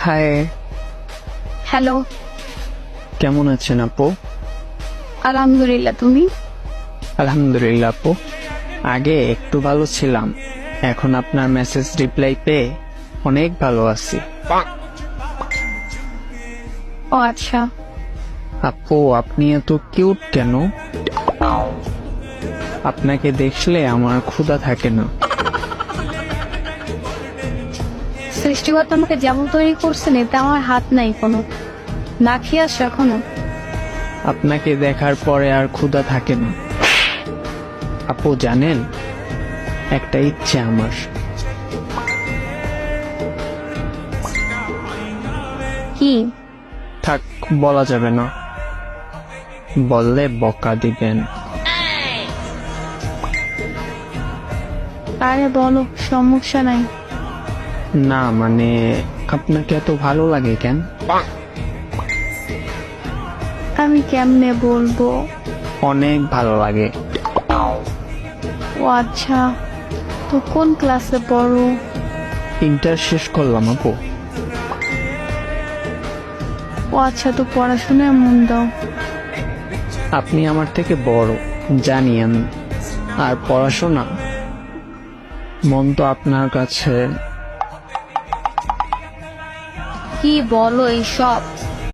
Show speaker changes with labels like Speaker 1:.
Speaker 1: High,
Speaker 2: hello.
Speaker 1: কেমন আছেন আপু?
Speaker 2: আলহামদুলিল্লাহ, তুমি?
Speaker 1: আলহামদুলিল্লাহ আপু। আগে একটু ভালো ছিলাম, এখন আপনার মেসেজ রিপ্লাই পেয়ে অনেক ভালো আছি।
Speaker 2: ও আচ্ছা।
Speaker 1: আপু, আপনি এত কিউট কেন? আপনাকে দেখলে আমার ক্ষুধা থাকে না।
Speaker 2: সৃষ্টিকর্তা আমাকে যেমন তৈরি করছেন এতে আমার হাত নাই কোনো। না খেয়ে আসছো এখনো?
Speaker 1: আপনাকে দেখার পরে আর ক্ষুধা থাকে না। আপু জানেন, একটা ইচ্ছে আমার।
Speaker 2: কি?
Speaker 1: থাক, বলা যাবে না, বললে বকা দিবেন।
Speaker 2: আরে বলো, সমস্যা নাই।
Speaker 1: না মানে, আপনাকে এত ভালো লাগে কেন?
Speaker 2: আমি কেমনে বলবো?
Speaker 1: অনেক ভালো লাগে।
Speaker 2: ও আচ্ছা, তো কোন ক্লাসে পড়ো?
Speaker 1: ইন্টার শেষ করলাম আপু।
Speaker 2: ও আচ্ছা, তো পড়াশোনায় মন দাও।
Speaker 1: আপনি আমার থেকে বড় জানি আমি, আর পড়াশোনা মন তো আপনার কাছে।
Speaker 2: কি বলো এইসব?